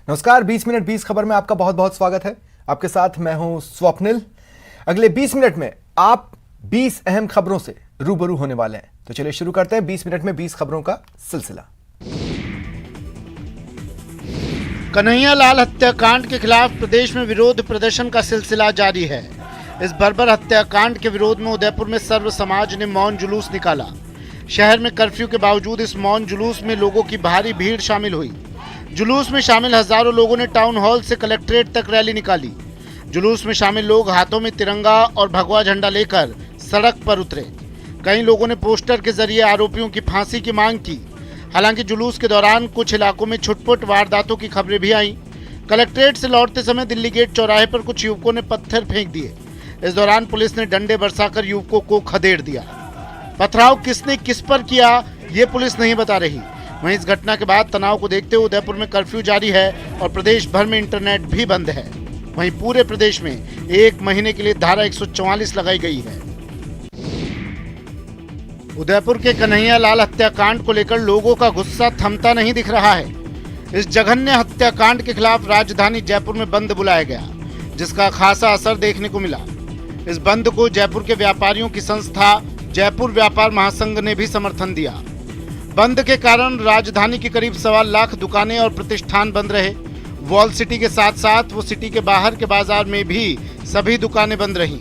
नमस्कार, 20 मिनट 20 खबर में आपका बहुत बहुत स्वागत है। आपके साथ मैं हूं स्वप्निल। अगले 20 मिनट में आप 20 अहम खबरों से रूबरू होने वाले हैं। तो चलिए शुरू करते हैं 20 मिनट में 20 खबरों का सिलसिला। कन्हैया लाल हत्याकांड के खिलाफ प्रदेश में विरोध प्रदर्शन का सिलसिला जारी है। इस बर्बर हत्याकांड के विरोध में उदयपुर में सर्व समाज ने मौन जुलूस निकाला। शहर में कर्फ्यू के बावजूद इस मौन जुलूस में लोगों की भारी भीड़ शामिल हुई। जुलूस में शामिल हजारों लोगों ने टाउन हॉल से कलेक्ट्रेट तक रैली निकाली। जुलूस में शामिल लोग हाथों में तिरंगा और भगवा झंडा लेकर सड़क पर उतरे। कई लोगों ने पोस्टर के जरिए आरोपियों की फांसी की मांग की। हालांकि जुलूस के दौरान कुछ इलाकों में छुटपुट वारदातों की खबरें भी आईं। कलेक्ट्रेट से लौटते समय दिल्ली गेट चौराहे पर कुछ युवकों ने पत्थर फेंक दिए। इस दौरान पुलिस ने डंडे बरसाकर युवकों को खदेड़ दिया। पथराव किसने किस पर किया, ये पुलिस नहीं बता रही। वहीं इस घटना के बाद तनाव को देखते हुए उदयपुर में कर्फ्यू जारी है और प्रदेश भर में इंटरनेट भी बंद है। वहीं पूरे प्रदेश में 1 महीने के लिए धारा 144 लगाई गई है। उदयपुर के कन्हैया लाल हत्याकांड को लेकर लोगों का गुस्सा थमता नहीं दिख रहा है। इस जघन्य हत्याकांड के खिलाफ राजधानी जयपुर में बंद बुलाया गया, जिसका खासा असर देखने को मिला। इस बंद को जयपुर के व्यापारियों की संस्था जयपुर व्यापार महासंघ ने भी समर्थन दिया। बंद के कारण राजधानी की करीब 1.25 लाख दुकानें और प्रतिष्ठान बंद रहे। वॉल सिटी के साथ साथ वो सिटी के बाहर के बाजार में भी सभी दुकानें बंद रहीं।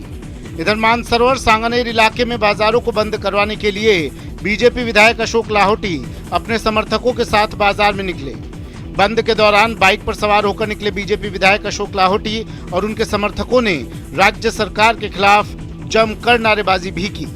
इधर मानसरोवर सांगानेर इलाके में बाजारों को बंद करवाने के लिए बीजेपी विधायक अशोक लाहोटी अपने समर्थकों के साथ बाजार में निकले। बंद के दौरान बाइक पर सवार होकर निकले बीजेपी विधायक अशोक लाहोटी और उनके समर्थकों ने राज्य सरकार के खिलाफ जमकर नारेबाजी भी की।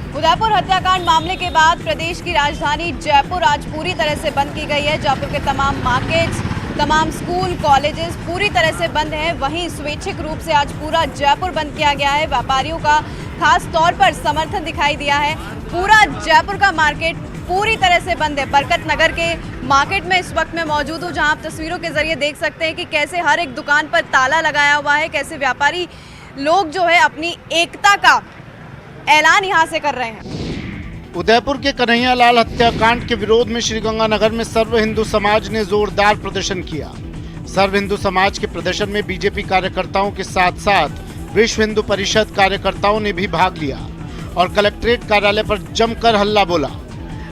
उदयपुर हत्याकांड मामले के बाद प्रदेश की राजधानी जयपुर आज पूरी तरह से बंद की गई है। जयपुर के तमाम मार्केट्स, तमाम स्कूल, कॉलेजेस पूरी तरह से बंद हैं। वहीं स्वैच्छिक रूप से आज पूरा जयपुर बंद किया गया है। व्यापारियों का खास तौर पर समर्थन दिखाई दिया है। पूरा जयपुर का मार्केट पूरी तरह से बंद है। बरकत नगर के मार्केट में इस वक्त मैं मौजूद हूँ, जहाँ आप तस्वीरों के जरिए देख सकते हैं कि कैसे हर एक दुकान पर ताला लगाया हुआ है, कैसे व्यापारी लोग जो है अपनी एकता का ऐलान यहाँ से कर रहे हैं। उदयपुर के कन्हैया लाल हत्याकांड के विरोध में श्रीगंगानगर में सर्व हिंदू समाज ने जोरदार प्रदर्शन किया। सर्व हिंदू समाज के प्रदर्शन में बीजेपी कार्यकर्ताओं के साथ साथ विश्व हिंदू परिषद कार्यकर्ताओं ने भी भाग लिया और कलेक्ट्रेट कार्यालय पर जमकर हल्ला बोला।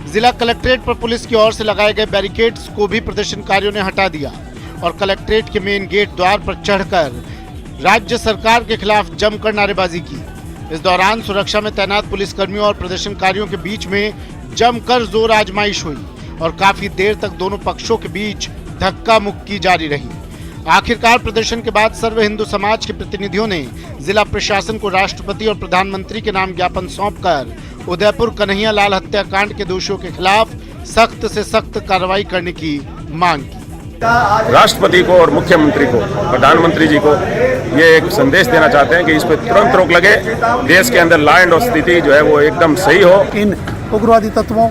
जिला कलेक्ट्रेट पर पुलिस की ओर से लगाए गए बैरिकेड्स को भी प्रदर्शनकारियों ने हटा दिया और कलेक्ट्रेट के मेन गेट द्वार पर चढ़कर राज्य सरकार के खिलाफ जमकर नारेबाजी की। इस दौरान सुरक्षा में तैनात पुलिसकर्मियों और प्रदर्शनकारियों के बीच में जमकर जोर आजमाइश हुई और काफी देर तक दोनों पक्षों के बीच धक्का मुक्की जारी रही। आखिरकार प्रदर्शन के बाद सर्व हिंदू समाज के प्रतिनिधियों ने जिला प्रशासन को राष्ट्रपति और प्रधानमंत्री के नाम ज्ञापन सौंपकर उदयपुर कन्हैया लाल हत्याकांड के दोषियों के खिलाफ सख्त से सख्त कार्रवाई करने की मांग की। राष्ट्रपति को और मुख्यमंत्री को, प्रधानमंत्री जी को ये एक संदेश देना चाहते हैं कि इस पर तुरंत रोक लगे। देश के अंदर लॉ एंड ऑर्डर स्थिति जो है वो एकदम सही हो। इन उग्रवादी तत्वों,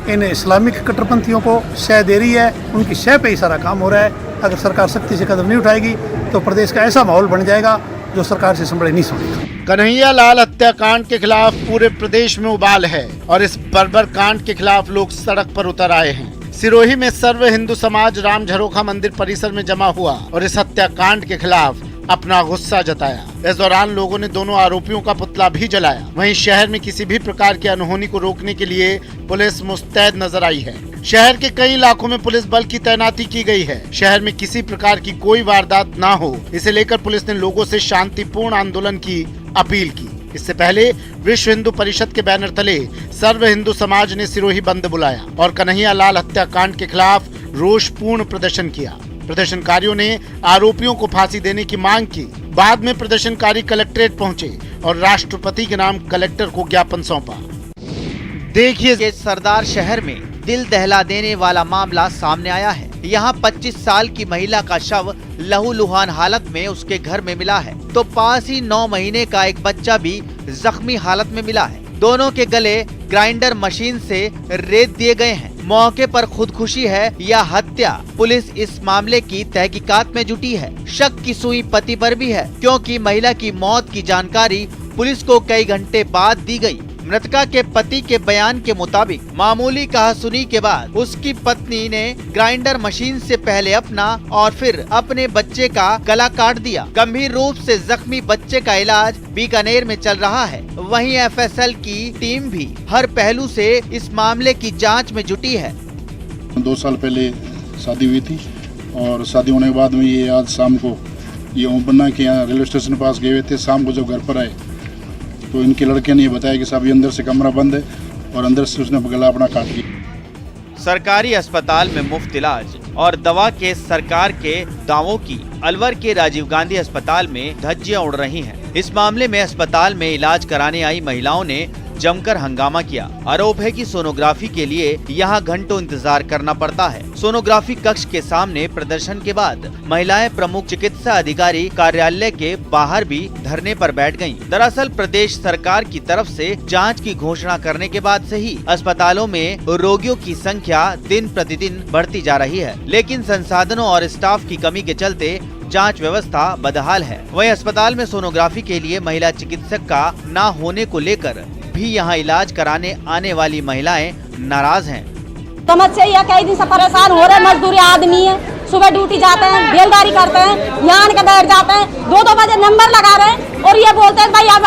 इन इस्लामिक कट्टरपंथियों को शह दे रही है, उनकी शह पे ही सारा काम हो रहा है। अगर सरकार सख्ती से कदम नहीं उठाएगी तो प्रदेश का ऐसा माहौल बन जाएगा जो सरकार से संभले नहीं सकेगा। कन्हैया लाल हत्याकांड के खिलाफ पूरे प्रदेश में उबाल है और इस बर्बर कांड के खिलाफ लोग सड़क पर उतर आए हैं। सिरोही में सर्व हिंदू समाज राम झरोखा मंदिर परिसर में जमा हुआ और इस हत्याकांड के खिलाफ अपना गुस्सा जताया। इस दौरान लोगों ने दोनों आरोपियों का पुतला भी जलाया। वहीं शहर में किसी भी प्रकार की अनहोनी को रोकने के लिए पुलिस मुस्तैद नजर आई है। शहर के कई इलाकों में पुलिस बल की तैनाती की गई है। शहर में किसी प्रकार की कोई वारदात न हो, इसे लेकर पुलिस ने लोगों से शांतिपूर्ण आंदोलन की अपील की। इससे पहले विश्व हिंदू परिषद के बैनर तले सर्व हिंदू समाज ने सिरोही बंद बुलाया और कन्हैया लाल हत्याकांड के खिलाफ रोषपूर्ण प्रदर्शन किया। प्रदर्शनकारियों ने आरोपियों को फांसी देने की मांग की। बाद में प्रदर्शनकारी कलेक्ट्रेट पहुंचे और राष्ट्रपति के नाम कलेक्टर को ज्ञापन सौंपा। देखिए, सरदार शहर में दिल दहला देने वाला मामला सामने आया है। यहाँ 25 साल की महिला का शव लहूलुहान हालत में उसके घर में मिला है, तो पास ही 9 महीने का एक बच्चा भी जख्मी हालत में मिला है। दोनों के गले ग्राइंडर मशीन से रेत दिए गए हैं। मौके पर खुदकुशी है या हत्या, पुलिस इस मामले की तहकीकात में जुटी है। शक की सुई पति पर भी है, क्योंकि महिला की मौत की जानकारी पुलिस को कई घंटे बाद दी गई। मृतका के पति के बयान के मुताबिक मामूली कहासुनी के बाद उसकी पत्नी ने ग्राइंडर मशीन से पहले अपना और फिर अपने बच्चे का गला काट दिया। गंभीर रूप से जख्मी बच्चे का इलाज बीकानेर में चल रहा है। वहीं एफएसएल की टीम भी हर पहलू से इस मामले की जांच में जुटी है। 2 साल पहले शादी हुई थी और शादी होने के बाद में ये आज शाम को ये ओम पन्ना के यहाँ रेलवे स्टेशन के पास गए हुए थे। शाम को जब घर पर आए तो इनके लड़के ने ये बताया कि साहब ये अंदर से कमरा बंद है और अंदर से उसने गला अपना काट लिया। सरकारी अस्पताल में मुफ्त इलाज और दवा के सरकार के दावों की अलवर के राजीव गांधी अस्पताल में धज्जियां उड़ रही हैं। इस मामले में अस्पताल में इलाज कराने आई महिलाओं ने जमकर हंगामा किया। आरोप है कि सोनोग्राफी के लिए यहां घंटों इंतजार करना पड़ता है। सोनोग्राफी कक्ष के सामने प्रदर्शन के बाद महिलाएं प्रमुख चिकित्सा अधिकारी कार्यालय के बाहर भी धरने पर बैठ गयीं। दरअसल प्रदेश सरकार की तरफ से जांच की घोषणा करने के बाद से ही अस्पतालों में रोगियों की संख्या दिन प्रतिदिन बढ़ती जा रही है, लेकिन संसाधनों और स्टाफ की कमी के चलते जांच व्यवस्था बदहाल है। वहीं अस्पताल में सोनोग्राफी के लिए महिला चिकित्सक का न होने को लेकर भी यहाँ इलाज कराने आने वाली महिलाएं नाराज हैं। समस्या यह कई दिन से परेशान हो रहे, मजदूरी आदमी है, सुबह ड्यूटी जाते हैं, बेलदारी करते हैं, यहाँ आने के बैठ जाते हैं, 2-2 बजे नंबर लगा रहे हैं और ये बोलते हैं भाई अब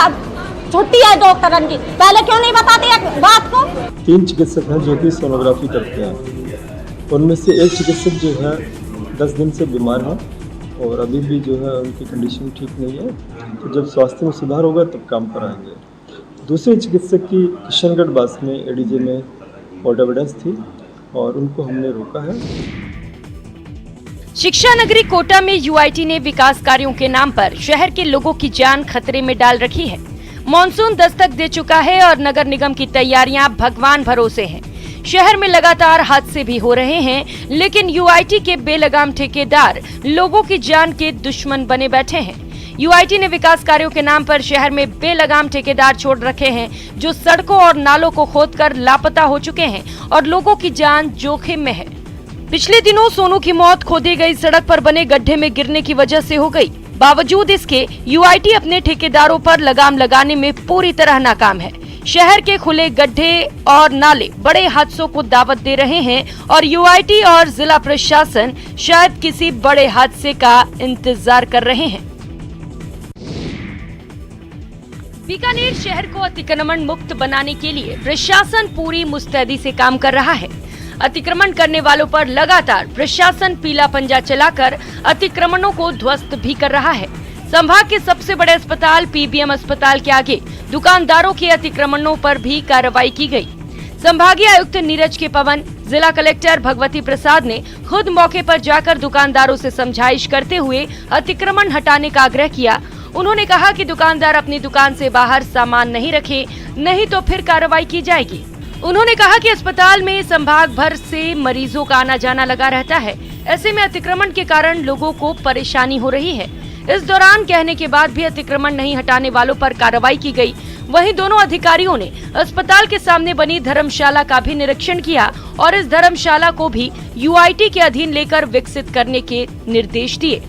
छुट्टी है डॉक्टर की। पहले क्यों नहीं बताते बात को? 3 चिकित्सक हैं जो कि सोनोग्राफी करते हैं। उनमें से एक चिकित्सक जो है 10 दिन से बीमार है और अभी भी जो है उनकी कंडीशन ठीक नहीं है। तो जब स्वास्थ्य में सुधार होगा तब काम पर आएंगे। दूसरे चिकित्सक की किशनगढ़ बास में एडीजे में कोर्ट एविडेंस थी और उनको हमने रोका है। शिक्षा नगरी कोटा में यूआईटी ने विकास कार्यों के नाम पर शहर के लोगों की जान खतरे में डाल रखी है। मॉनसून दस्तक दे चुका है और नगर निगम की तैयारियां भगवान भरोसे हैं। शहर में लगातार हादसे भी हो रहे हैं, लेकिन यूआईटी के बेलगाम ठेकेदार लोगों की जान के दुश्मन बने बैठे हैं। यूआईटी ने विकास कार्यों के नाम पर शहर में बेलगाम ठेकेदार छोड़ रखे हैं, जो सड़कों और नालों को खोदकर लापता हो चुके हैं और लोगों की जान जोखिम में है। पिछले दिनों सोनू की मौत खोदी गई सड़क पर बने गड्ढे में गिरने की वजह से हो गई। बावजूद इसके यूआईटी अपने ठेकेदारों पर लगाम लगाने में पूरी तरह नाकाम है। शहर के खुले गड्ढे और नाले बड़े हादसों को दावत दे रहे हैं और यूआईटी और जिला प्रशासन शायद किसी बड़े हादसे का इंतजार कर रहे हैं। बीकानेर शहर को अतिक्रमण मुक्त बनाने के लिए प्रशासन पूरी मुस्तैदी से काम कर रहा है। अतिक्रमण करने वालों पर लगातार प्रशासन पीला पंजा चलाकर अतिक्रमणों को ध्वस्त भी कर रहा है। संभाग के सबसे बड़े अस्पताल पीबीएम अस्पताल के आगे दुकानदारों के अतिक्रमणों पर भी कार्रवाई की गई। संभागीय आयुक्त नीरज के पवन, जिला कलेक्टर भगवती प्रसाद ने खुद मौके पर जाकर दुकानदारों से समझाइश करते हुए अतिक्रमण हटाने का आग्रह किया। उन्होंने कहा कि दुकानदार अपनी दुकान से बाहर सामान नहीं रखे, नहीं तो फिर कार्रवाई की जाएगी। उन्होंने कहा कि अस्पताल में संभाग भर से मरीजों का आना जाना लगा रहता है। ऐसे में अतिक्रमण के कारण लोगों को परेशानी हो रही है। इस दौरान कहने के बाद भी अतिक्रमण नहीं हटाने वालों पर कार्रवाई की गई। वहीं दोनों अधिकारियों ने अस्पताल के सामने बनी धर्मशाला का भी निरीक्षण किया और इस धर्मशाला को भी यूआईटी के अधीन लेकर विकसित करने के निर्देश दिए।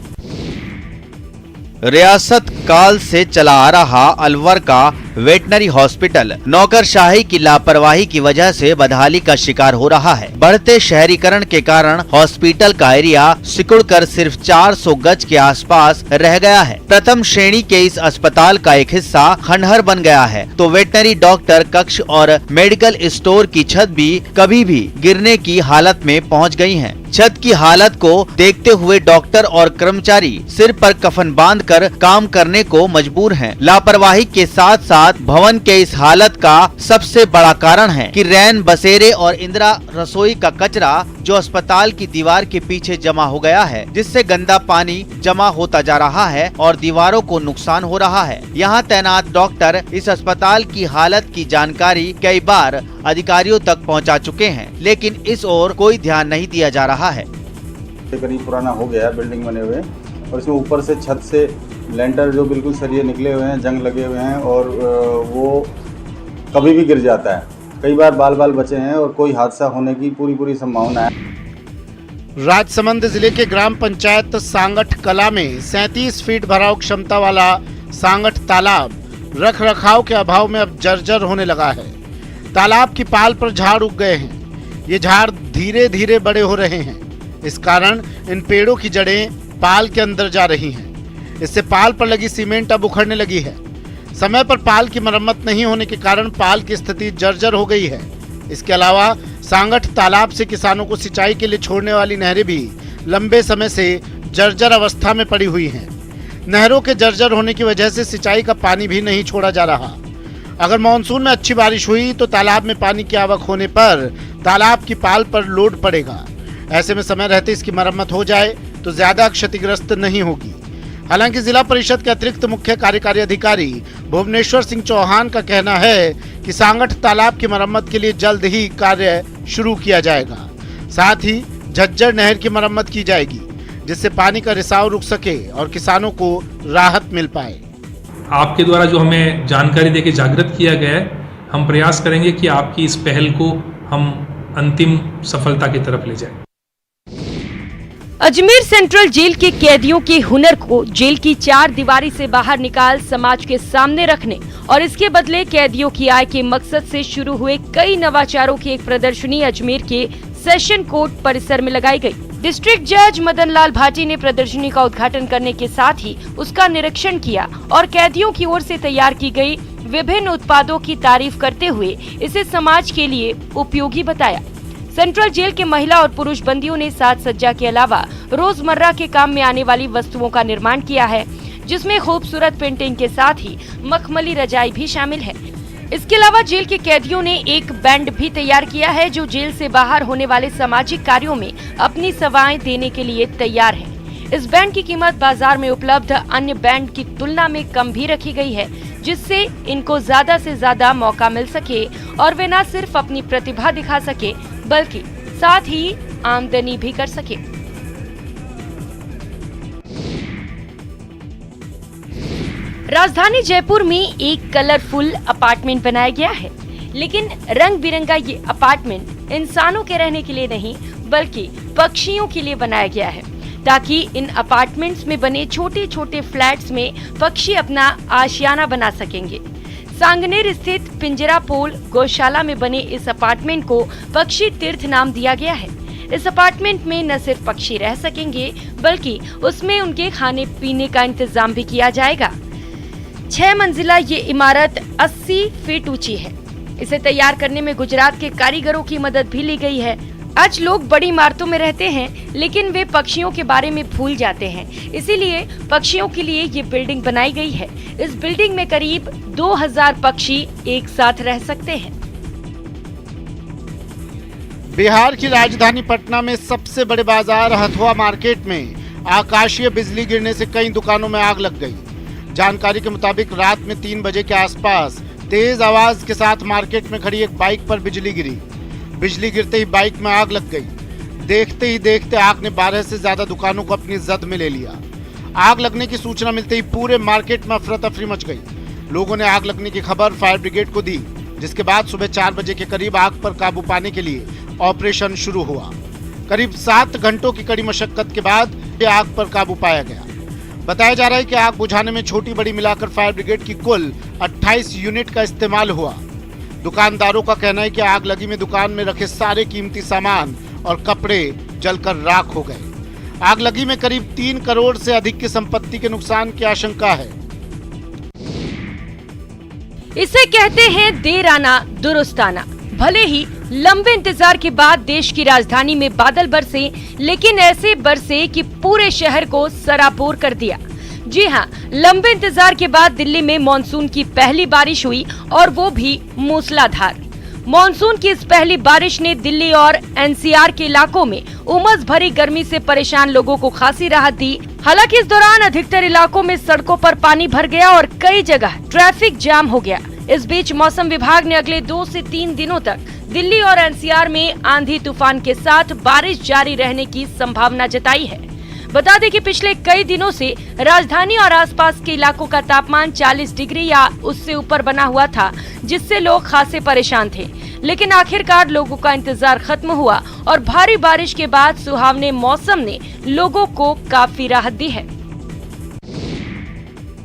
रियासत काल से चला आ रहा अलवर का वेटनरी हॉस्पिटल नौकरशाही की लापरवाही की वजह से बदहाली का शिकार हो रहा है। बढ़ते शहरीकरण के कारण हॉस्पिटल का एरिया सिकुड़कर सिर्फ 400 गज के आसपास रह गया है। प्रथम श्रेणी के इस अस्पताल का एक हिस्सा खंडहर बन गया है, तो वेटनरी डॉक्टर कक्ष और मेडिकल स्टोर की छत भी कभी भी गिरने की हालत में पहुंच गई है। छत की हालत को देखते हुए डॉक्टर और कर्मचारी सिर पर कफन बांधकर काम करने को मजबूर हैं। लापरवाही के साथ साथ भवन के इस हालत का सबसे बड़ा कारण है कि रैन बसेरे और इंदिरा रसोई का कचरा जो अस्पताल की दीवार के पीछे जमा हो गया है, जिससे गंदा पानी जमा होता जा रहा है और दीवारों को नुकसान हो रहा है। यहाँ तैनात डॉक्टर इस अस्पताल की हालत की जानकारी कई बार अधिकारियों तक पहुँचा चुके हैं, लेकिन इस ओर कोई ध्यान नहीं दिया जा रहा है। करीब पुराना हो गया बिल्डिंग बने हुए और इसमें ऊपर से छत से लेंटर जो बिल्कुल सरिये निकले हुए हैं, जंग लगे हुए हैं और वो कभी भी गिर जाता है। कई बार बाल बाल बचे हैं और कोई हादसा होने की पूरी संभावना है। राजसमंद जिले के ग्राम पंचायत सांगठ कला में 37 फीट भराव क्षमता वाला सांगठ तालाब रख रखाव के अभाव में अब जर्जर होने लगा है। तालाब की पाल पर झाड़ उग गए हैं। ये झाड़ धीरे धीरे बड़े हो रहे हैं। इस कारण इन पेड़ों की जड़ें पाल के अंदर जा रही हैं। इससे पाल पर लगी सीमेंट अब उखड़ने लगी है। समय पर पाल की मरम्मत नहीं होने के कारण पाल की स्थिति जर्जर हो गई है। इसके अलावा सांगठ तालाब से किसानों को सिंचाई के लिए छोड़ने वाली नहरें भी लंबे समय से जर्जर अवस्था में पड़ी हुई हैं। नहरों के जर्जर होने की वजह से सिंचाई का पानी भी नहीं छोड़ा जा रहा। अगर मानसून में अच्छी बारिश हुई तो तालाब में पानी की आवक होने पर तालाब की पाल पर लोड पड़ेगा। ऐसे में समय रहते इसकी मरम्मत हो जाए तो ज्यादा क्षतिग्रस्त नहीं होगी। हालांकि जिला परिषद के अतिरिक्त मुख्य कार्यकारी अधिकारी भुवनेश्वर सिंह चौहान का कहना है कि सांगठ तालाब की मरम्मत के लिए जल्द ही कार्य शुरू किया जाएगा। साथ ही झज्जर नहर की मरम्मत की जाएगी, जिससे पानी का रिसाव रुक सके और किसानों को राहत मिल पाए। आपके द्वारा जो हमें जानकारी देके जागृत किया गया है, हम प्रयास करेंगे कि आपकी इस पहल को हम अंतिम सफलता की तरफ ले जाएं। अजमेर सेंट्रल जेल के कैदियों के हुनर को जेल की 4 दीवारी से बाहर निकाल समाज के सामने रखने और इसके बदले कैदियों की आय के मकसद से शुरू हुए कई नवाचारों की एक प्रदर्शनी अजमेर के सेशन कोर्ट परिसर में लगाई गई। डिस्ट्रिक्ट जज मदन लाल भाटी ने प्रदर्शनी का उद्घाटन करने के साथ ही उसका निरीक्षण किया और कैदियों की ओर से तैयार की गई विभिन्न उत्पादों की तारीफ करते हुए इसे समाज के लिए उपयोगी बताया। सेंट्रल जेल के महिला और पुरुष बंदियों ने साज सज्जा के अलावा रोजमर्रा के काम में आने वाली वस्तुओं का निर्माण किया है, जिसमें खूबसूरत पेंटिंग के साथ ही मखमली रजाई भी शामिल है। इसके अलावा जेल के कैदियों ने एक बैंड भी तैयार किया है, जो जेल से बाहर होने वाले सामाजिक कार्यों में अपनी सेवाएं देने के लिए तैयार है। इस बैंड की कीमत बाजार में उपलब्ध अन्य बैंड की तुलना में कम भी रखी गई है, जिससे इनको ज्यादा से ज्यादा मौका मिल सके और वे न सिर्फ अपनी प्रतिभा दिखा सके बल्कि साथ ही आमदनी भी कर सके। राजधानी जयपुर में एक कलरफुल अपार्टमेंट बनाया गया है, लेकिन रंग बिरंगा ये अपार्टमेंट इंसानों के रहने के लिए नहीं बल्कि पक्षियों के लिए बनाया गया है, ताकि इन अपार्टमेंट्स में बने छोटे छोटे फ्लैट्स में पक्षी अपना आशियाना बना सकेंगे। सांगनेर स्थित पिंजरापोल गौशाला में बने इस अपार्टमेंट को पक्षी तीर्थ नाम दिया गया है। इस अपार्टमेंट में न सिर्फ पक्षी रह सकेंगे बल्कि उसमें उनके खाने पीने का इंतजाम भी किया जाएगा। 6 मंजिला ये इमारत 80 फीट ऊंची है। इसे तैयार करने में गुजरात के कारीगरों की मदद भी ली गई है। आज लोग बड़ी इमारतों में रहते हैं, लेकिन वे पक्षियों के बारे में भूल जाते हैं, इसीलिए पक्षियों के लिए ये बिल्डिंग बनाई गई है। इस बिल्डिंग में करीब 2000 पक्षी एक साथ रह सकते हैं। बिहार की राजधानी पटना में सबसे बड़े बाजार हथुआ मार्केट में आकाशीय बिजली गिरने से कई दुकानों में आग लग गई। जानकारी के मुताबिक रात में 3 बजे के आसपास तेज आवाज के साथ मार्केट में खड़ी एक बाइक पर बिजली गिरी। बिजली गिरते ही बाइक में आग लग गई। देखते ही देखते आग ने 12 से ज्यादा दुकानों को अपनी जद में ले लिया। आग लगने की सूचना मिलते ही पूरे मार्केट में अफरा तफरी मच गई। लोगों ने आग लगने की खबर फायर ब्रिगेड को दी, जिसके बाद सुबह 4 बजे के करीब आग पर काबू पाने के लिए ऑपरेशन शुरू हुआ। करीब 7 घंटों की कड़ी मशक्कत के बाद ये आग पर काबू पाया गया। बताया जा रहा है कि आग बुझाने में छोटी बड़ी मिलाकर फायर ब्रिगेड की कुल 28 यूनिट का इस्तेमाल हुआ। दुकानदारों का कहना है कि आग लगी में दुकान में रखे सारे कीमती सामान और कपड़े जलकर राख हो गए। आग लगी में करीब 3 करोड़ से अधिक की संपत्ति के नुकसान की आशंका है। इसे कहते हैं देर आना दुरुस्त आना। भले ही लंबे इंतजार के बाद देश की राजधानी में बादल बरसे, लेकिन ऐसे बरसे कि पूरे शहर को सराबोर कर दिया। जी हाँ, लंबे इंतजार के बाद दिल्ली में मॉनसून की पहली बारिश हुई और वो भी मूसलाधार। मॉनसून की इस पहली बारिश ने दिल्ली और एनसीआर के इलाकों में उमस भरी गर्मी से परेशान लोगों को खासी राहत दी। हालांकि इस दौरान अधिकतर इलाकों में सड़कों पर पानी भर गया और कई जगह ट्रैफिक जाम हो गया। इस बीच मौसम विभाग ने अगले 2 से 3 दिनों तक दिल्ली और एनसीआर में आंधी तूफान के साथ बारिश जारी रहने की संभावना जताई है। बता दें कि पिछले कई दिनों से राजधानी और आसपास के इलाकों का तापमान 40 डिग्री या उससे ऊपर बना हुआ था, जिससे लोग खासे परेशान थे। लेकिन आखिरकार लोगों का इंतजार खत्म हुआ और भारी बारिश के बाद सुहावने मौसम ने लोगों को काफी राहत दी है।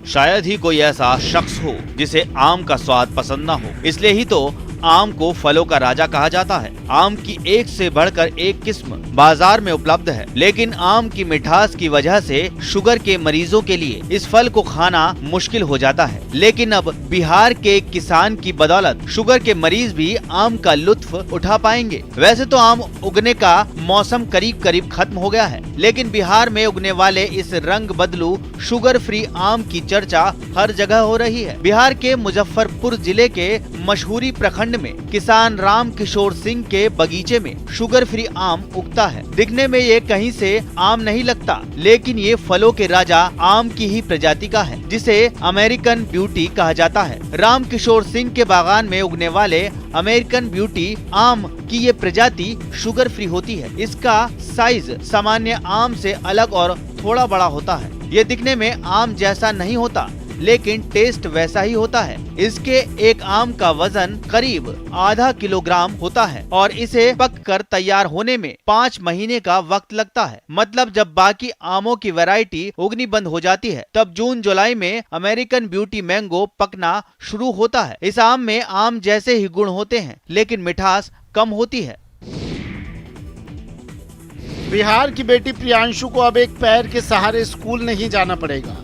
शायद ही कोई ऐसा शख्स हो जिसे आम का स्वाद पसंद ना हो। इसलिए ही तो आम को फलों का राजा कहा जाता है। आम की एक से बढ़कर एक किस्म बाजार में उपलब्ध है, लेकिन आम की मिठास की वजह से शुगर के मरीजों के लिए इस फल को खाना मुश्किल हो जाता है। लेकिन अब बिहार के एक किसान की बदौलत शुगर के मरीज भी आम का लुत्फ उठा पाएंगे। वैसे तो आम उगने का मौसम करीब करीब खत्म हो गया है, लेकिन बिहार में उगने वाले इस रंग बदलू शुगर फ्री आम की चर्चा हर जगह हो रही है। बिहार के मुजफ्फरपुर जिले के मशहूरी प्रखंड में किसान राम किशोर सिंह के बगीचे में शुगर फ्री आम उगता है। दिखने में ये कहीं से आम नहीं लगता, लेकिन ये फलों के राजा आम की ही प्रजाति का है, जिसे अमेरिकन ब्यूटी कहा जाता है। राम किशोर सिंह के बागान में उगने वाले अमेरिकन ब्यूटी आम की ये प्रजाति शुगर फ्री होती है। इसका साइज सामान्य आम से अलग और थोड़ा बड़ा होता है। ये दिखने में आम जैसा नहीं होता, लेकिन टेस्ट वैसा ही होता है। इसके एक आम का वजन करीब आधा किलोग्राम होता है और इसे पककर तैयार होने में 5 महीने का वक्त लगता है। मतलब जब बाकी आमों की वैरायटी उगनी बंद हो जाती है, तब जून जुलाई में अमेरिकन ब्यूटी मैंगो पकना शुरू होता है। इस आम में आम जैसे ही गुण होते हैं, लेकिन मिठास कम होती है। बिहार की बेटी प्रियांशु को अब एक पैर के सहारे स्कूल नहीं जाना पड़ेगा।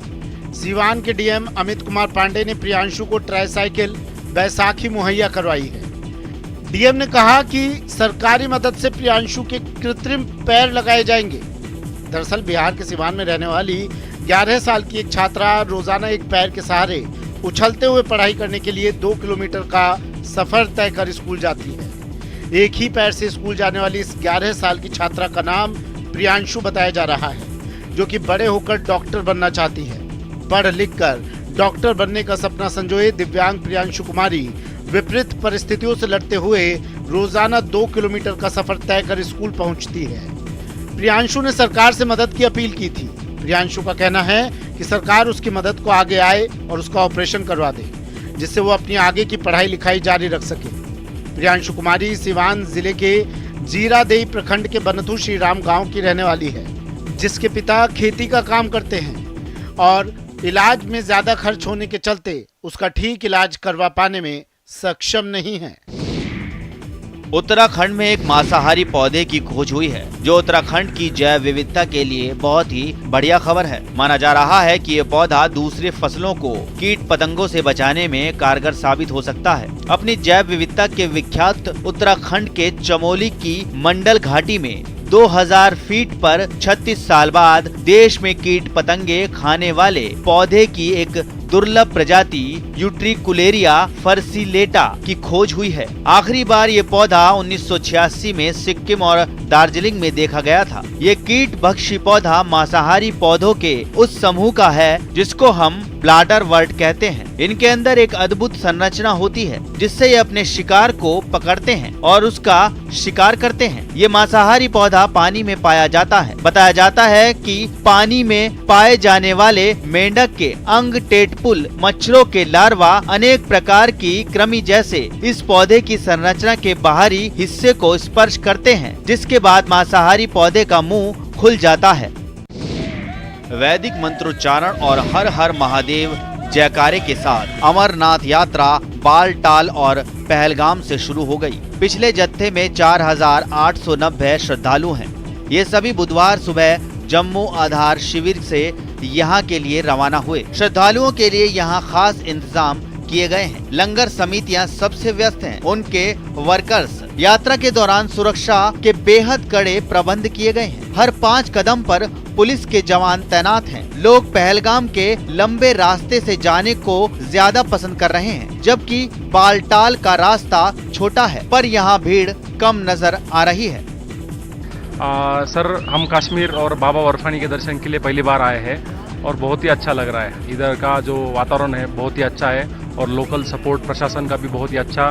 सीवान के डीएम अमित कुमार पांडे ने प्रियांशु को ट्राईसाइकिल बैसाखी मुहैया करवाई है। डीएम ने कहा कि सरकारी मदद से प्रियांशु के कृत्रिम पैर लगाए जाएंगे। दरअसल बिहार के सीवान में रहने वाली 11 साल की एक छात्रा रोजाना एक पैर के सहारे उछलते हुए पढ़ाई करने के लिए 2 किलोमीटर का सफर तय कर स्कूल जाती है। एक ही पैर से स्कूल जाने वाली इस 11 साल की छात्रा का नाम प्रियांशु बताया जा रहा है, जो कि बड़े होकर डॉक्टर बनना चाहती है। पढ़ लिख कर डॉक्टर बनने का सपना संजोए दिव्यांग प्रियांशु कुमारी विपरीत परिस्थितियों से लड़ते हुए रोजाना 2 किलोमीटर का सफर तय कर स्कूल पहुंचती है। प्रियांशु ने सरकार से मदद की अपील की थी। प्रियांशु का कहना है कि सरकार उसकी मदद को आगे आए और उसका ऑपरेशन करवा दे, जिससे वो अपनी आगे की पढ़ाई लिखाई जारी रख सके। प्रियांशु कुमारी सीवान जिले के जीरादेई प्रखंड के बनथू श्री राम गाँव की रहने वाली है, जिसके पिता खेती का काम करते हैं और इलाज में ज्यादा खर्च होने के चलते उसका ठीक इलाज करवा पाने में सक्षम नहीं है। उत्तराखंड में एक मांसाहारी पौधे की खोज हुई है, जो उत्तराखंड की जैव विविधता के लिए बहुत ही बढ़िया खबर है। माना जा रहा है कि ये पौधा दूसरे फसलों को कीट पतंगों से बचाने में कारगर साबित हो सकता है। अपनी जैव विविधता के विख्यात उत्तराखंड के चमोली की मंडल घाटी में 2000 फीट पर 36 साल बाद देश में कीट पतंगे खाने वाले पौधे की एक दुर्लभ प्रजाति यूट्रिकुलेरिया फर्सिलेटा की खोज हुई है। आखिरी बार ये पौधा 1986 में सिक्किम और दार्जिलिंग में देखा गया था। ये कीट भक्षी पौधा मांसाहारी पौधों के उस समूह का है जिसको हम ब्लाडर वर्ट कहते हैं। इनके अंदर एक अद्भुत संरचना होती है, जिससे ये अपने शिकार को पकड़ते हैं और उसका शिकार करते हैं। ये मांसाहारी पौधा पानी में पाया जाता है। बताया जाता है कि पानी में पाए जाने वाले मेंढक के अंग, टेटपुल, मच्छरों के लार्वा, अनेक प्रकार की कृमि जैसे इस पौधे की संरचना के बाहरी हिस्से को स्पर्श करते हैं, जिसके बाद मांसाहारी पौधे का मुंह खुल जाता है। वैदिक मंत्रोच्चारण और हर हर महादेव जयकारे के साथ अमरनाथ यात्रा बालटाल और पहलगाम से शुरू हो गई। पिछले जत्थे में 4890 श्रद्धालु हैं। ये सभी बुधवार सुबह जम्मू आधार शिविर से यहाँ के लिए रवाना हुए। श्रद्धालुओं के लिए यहाँ खास इंतजाम किए गए हैं। लंगर समितियां सबसे व्यस्त हैं। उनके वर्कर्स यात्रा के दौरान सुरक्षा के बेहद कड़े प्रबंध किए गए हैं। हर 5 कदम पर पुलिस के जवान तैनात हैं। लोग पहलगाम के लंबे रास्ते से जाने को ज्यादा पसंद कर रहे हैं, जबकि बालटाल का रास्ता छोटा है, पर यहाँ भीड़ कम नजर आ रही है। सर, हम कश्मीर और बाबा बर्फानी के दर्शन के लिए पहली बार आए हैं और बहुत ही अच्छा लग रहा है। इधर का जो वातावरण है बहुत ही अच्छा है और लोकल सपोर्ट प्रशासन का भी बहुत ही अच्छा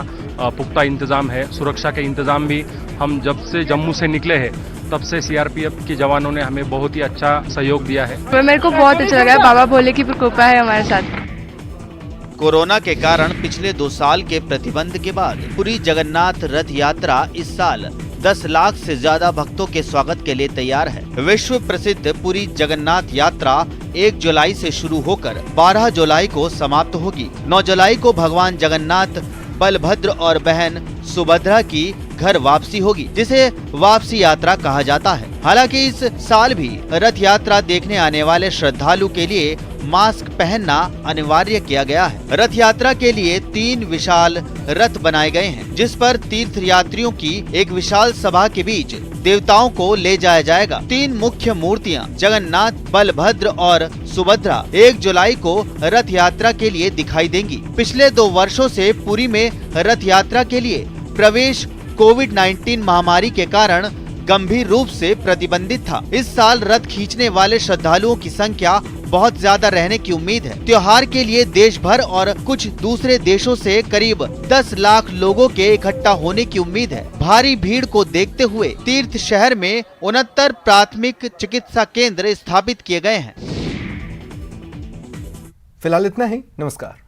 पुख्ता इंतजाम है। सुरक्षा के इंतजाम भी हम जब से जम्मू से निकले हैं तब से सीआरपीएफ के जवानों ने हमें बहुत ही अच्छा सहयोग दिया है। मेरे को बहुत अच्छा लगा है। बाबा भोले की कृपा है हमारे साथ। कोरोना के कारण पिछले 2 साल के प्रतिबंध के बाद पूरी जगन्नाथ रथ यात्रा इस साल 10 लाख से ज्यादा भक्तों के स्वागत के लिए तैयार है। विश्व प्रसिद्ध पुरी जगन्नाथ यात्रा 1 जुलाई से शुरू होकर 12 जुलाई को समाप्त होगी। 9 जुलाई को भगवान जगन्नाथ, बलभद्र और बहन सुभद्रा की घर वापसी होगी, जिसे वापसी यात्रा कहा जाता है। हालांकि इस साल भी रथ यात्रा देखने आने वाले श्रद्धालु के लिए मास्क पहनना अनिवार्य किया गया है। रथ यात्रा के लिए 3 विशाल रथ बनाए गए हैं, जिस पर तीर्थ यात्रियों की एक विशाल सभा के बीच देवताओं को ले जाया जाएगा। 3 मुख्य मूर्तियां जगन्नाथ, बलभद्र और सुभद्रा 1 जुलाई को रथ यात्रा के लिए दिखाई देंगी। पिछले 2 वर्षों से पुरी में रथ यात्रा के लिए प्रवेश कोविड-19 महामारी के कारण गंभीर रूप से प्रतिबंधित था। इस साल रथ खींचने वाले श्रद्धालुओं की संख्या बहुत ज्यादा रहने की उम्मीद है। त्योहार के लिए देश भर और कुछ दूसरे देशों से करीब 10 लाख लोगों के इकट्ठा होने की उम्मीद है। भारी भीड़ को देखते हुए तीर्थ शहर में 69 प्राथमिक चिकित्सा केंद्र स्थापित किए गए हैं। फिलहाल इतना ही। नमस्कार।